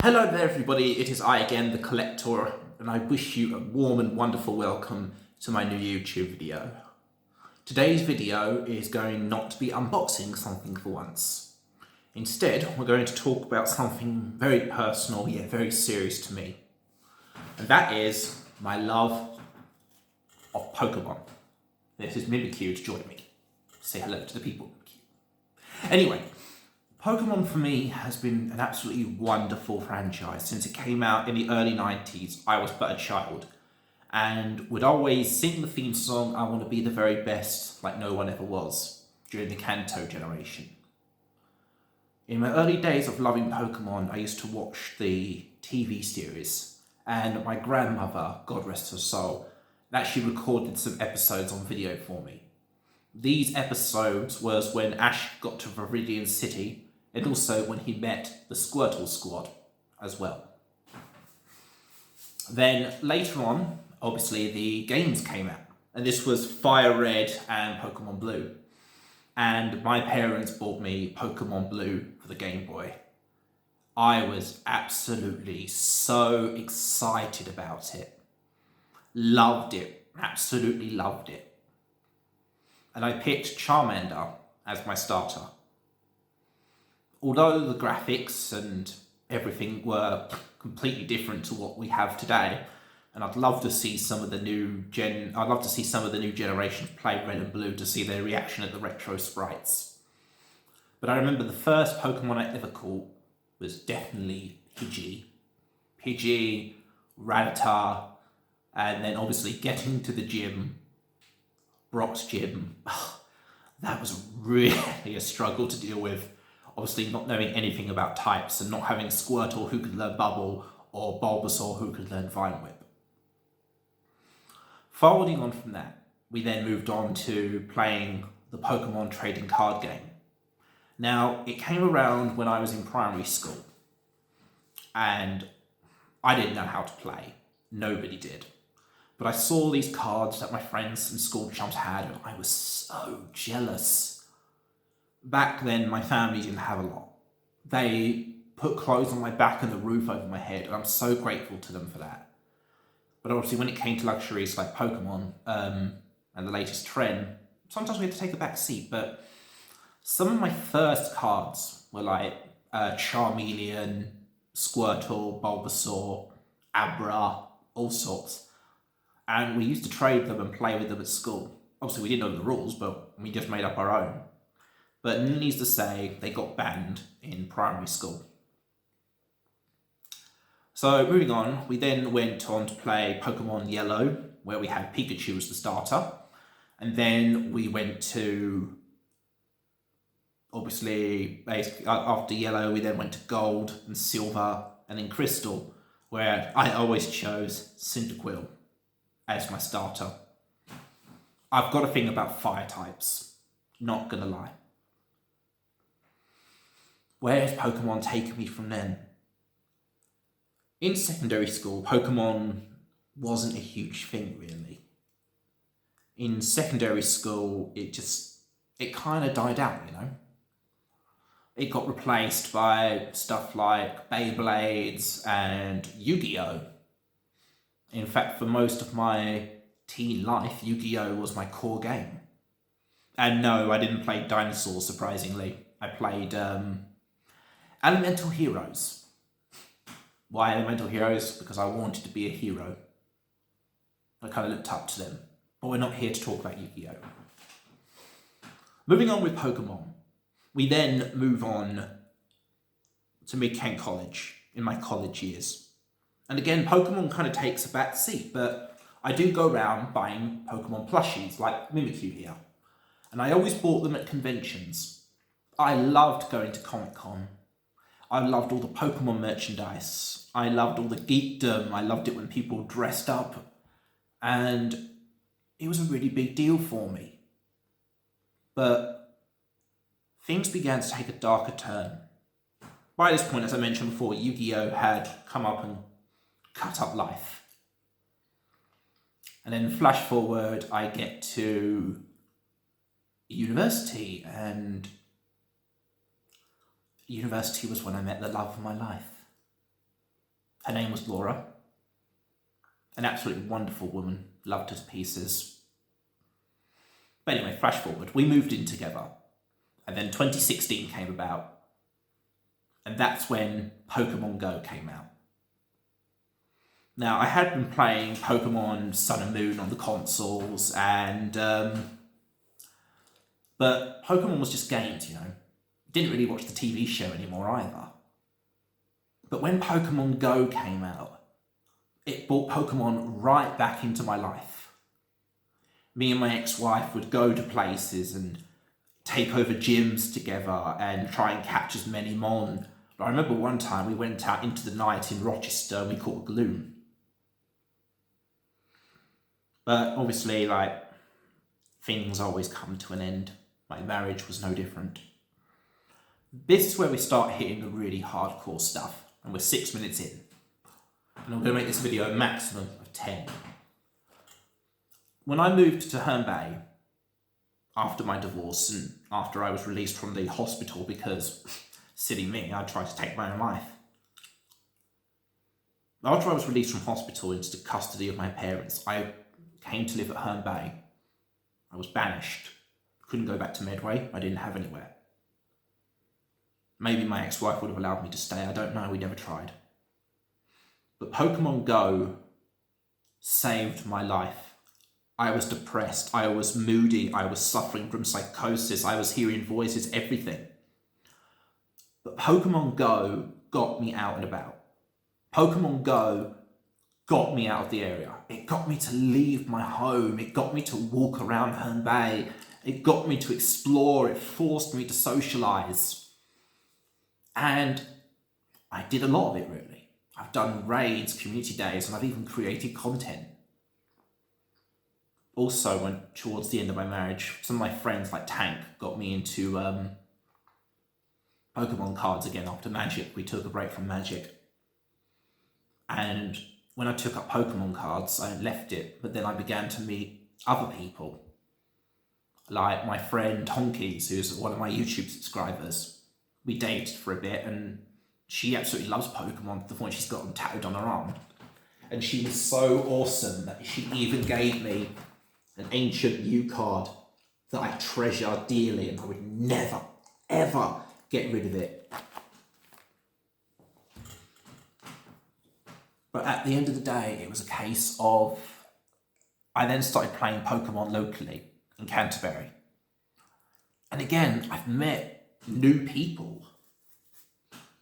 Hello there everybody, it is I again, the Collector, and I wish you a warm and wonderful welcome to my new YouTube video. Today's video is going not to be unboxing something for once. Instead, we're going to talk about something very personal yet very serious to me. And that is my love of Pokemon. This is Mimikyu to join me. Say hello to the people. Anyway, Pokemon for me has been an absolutely wonderful franchise since it came out in the early 90s. I was but a child and would always sing the theme song, I want to be the very best, like no one ever was, during the Kanto generation. In my early days of loving Pokemon, I used to watch the TV series, and my grandmother, God rest her soul, actually recorded some episodes on video for me. These episodes was when Ash got to Viridian City, and also when he met the Squirtle Squad as well. Then later on, obviously the games came out, and this was Fire Red and Pokemon Blue. And my parents bought me Pokemon Blue for the Game Boy. I was absolutely so excited about it. Loved it, absolutely loved it. And I picked Charmander as my starter. Although the graphics and everything were completely different to what we have today, and I'd love to see some of the new generations play Red and Blue to see their reaction at the retro sprites. But I remember the first Pokemon I ever caught was definitely Pidgey, Rattata, and then obviously getting to the gym, Brock's gym. That was really a struggle to deal with. Obviously not knowing anything about types and not having Squirtle who could learn Bubble or Bulbasaur who could learn Vine Whip. Following on from that, we then moved on to playing the Pokemon trading card game. Now, it came around when I was in primary school and I didn't know how to play. Nobody did. But I saw these cards that my friends and school chums had and I was so jealous. Back then, my family didn't have a lot. They put clothes on my back and the roof over my head, and I'm so grateful to them for that. But obviously, when it came to luxuries like Pokemon and the latest trend, sometimes we had to take a back seat. But some of my first cards were like Charmeleon, Squirtle, Bulbasaur, Abra, all sorts. And we used to trade them and play with them at school. Obviously, we didn't know the rules, but we just made up our own. But needless to say, they got banned in primary school. So moving on, we then went on to play Pokemon Yellow, where we had Pikachu as the starter. And then we went to, obviously, after Yellow, we then went to Gold and Silver and then Crystal, where I always chose Cyndaquil as my starter. I've got a thing about fire types, not gonna lie. Where has Pokemon taken me from then? In secondary school, Pokemon wasn't a huge thing, really. In secondary school, it kind of died out, you know? It got replaced by stuff like Beyblades and Yu-Gi-Oh! In fact, for most of my teen life, Yu-Gi-Oh! Was my core game. And no, I didn't play dinosaurs, surprisingly. I played Elemental Heroes. Why Elemental Heroes? Because I wanted to be a hero. I kind of looked up to them. But we're not here to talk about Yu-Gi-Oh! Moving on with Pokemon, we then move on to mid-Kent College, in my college years. And again, Pokemon kind of takes a back seat, but I do go around buying Pokemon plushies, like Mimikyu here. And I always bought them at conventions. I loved going to Comic-Con. I loved all the Pokemon merchandise. I loved all the geekdom. I loved it when people dressed up. And it was a really big deal for me. But things began to take a darker turn. By this point, as I mentioned before, Yu-Gi-Oh! Had come up and cut up life. And then flash forward, I get to university, and university was when I met the love of my life. Her name was Laura. An absolutely wonderful woman, loved her to pieces. But anyway, flash forward, we moved in together. And then 2016 came about. And that's when Pokemon Go came out. Now, I had been playing Pokemon Sun and Moon on the consoles, and but Pokemon was just games, you know. Didn't really watch the TV show anymore either. But when Pokemon Go came out, it brought Pokemon right back into my life. Me and my ex-wife would go to places and take over gyms together and try and catch as many Mon. But I remember one time we went out into the night in Rochester and we caught a Gloom. But obviously, like, things always come to an end. My marriage was no different. This is where we start hitting the really hardcore stuff, and we're 6 minutes in. And I'm going to make this video a maximum of 10. When I moved to Herne Bay, after my divorce and after I was released from the hospital because, silly me, I tried to take my own life. After I was released from hospital into the custody of my parents, I came to live at Herne Bay. I was banished. Couldn't go back to Medway. I didn't have anywhere. Maybe my ex-wife would have allowed me to stay. I don't know. We never tried. But Pokemon Go saved my life. I was depressed. I was moody. I was suffering from psychosis. I was hearing voices, everything. But Pokemon Go got me out and about. Pokemon Go got me out of the area. It got me to leave my home. It got me to walk around Herne Bay. It got me to explore. It forced me to socialise. And I did a lot of it, really. I've done raids, community days, and I've even created content. Also, when towards the end of my marriage, some of my friends, like Tank, got me into Pokemon cards again after Magic. We took a break from Magic. And when I took up Pokemon cards, I left it, but then I began to meet other people. Like my friend Honkies, who's one of my YouTube subscribers. We dated for a bit, and she absolutely loves Pokemon to the point she's got them tattooed on her arm. And she was so awesome that she even gave me an ancient U card that I treasure dearly, and I would never, ever get rid of it. But at the end of the day, it was a case of, I then started playing Pokemon locally in Canterbury. And again, I've met new people.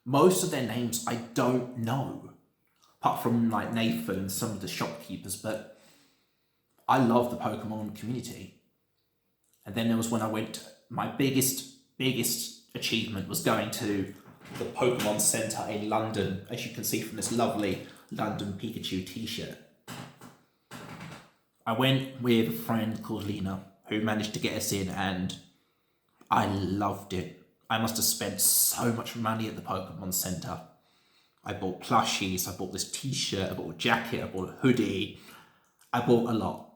Most of their names I don't know, apart from like Nathan and some of the shopkeepers, but I love the Pokemon community. And then there was when I went, my biggest achievement was going to the Pokemon Centre in London, as you can see from this lovely London Pikachu t-shirt. I went with a friend called Lena, who managed to get us in, and I loved it. I must have spent so much money at the Pokemon Centre. I bought plushies, I bought this t-shirt, I bought a jacket, I bought a hoodie. I bought a lot.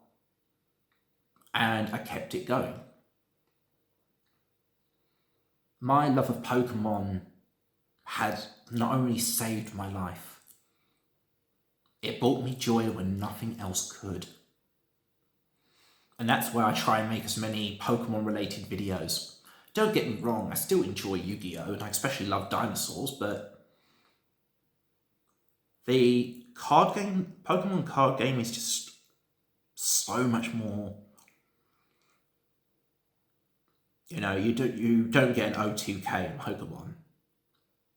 And I kept it going. My love of Pokemon had not only saved my life, it brought me joy when nothing else could. And that's why I try and make as many Pokemon related videos. Don't get me wrong, I still enjoy Yu-Gi-Oh! And I especially love dinosaurs, but the card game, Pokemon card game, is just so much more. You know, you don't get an O2K in Pokemon.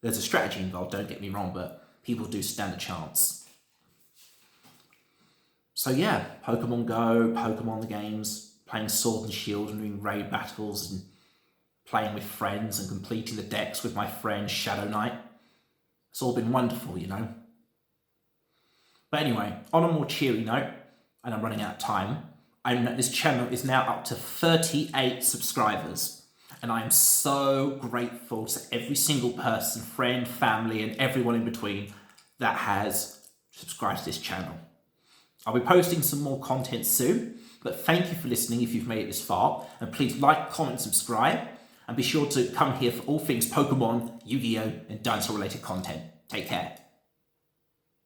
There's a strategy involved, don't get me wrong, but people do stand a chance. So yeah, Pokemon Go, Pokemon the games, playing Sword and Shield and doing raid battles and playing with friends and completing the decks with my friend Shadow Knight. It's all been wonderful, you know. But anyway, on a more cheery note, and I'm running out of time, this channel is now up to 38 subscribers. And I am so grateful to every single person, friend, family, and everyone in between that has subscribed to this channel. I'll be posting some more content soon, but thank you for listening if you've made it this far. And please like, comment, subscribe, and be sure to come here for all things Pokemon, Yu-Gi-Oh! And dinosaur related content. Take care.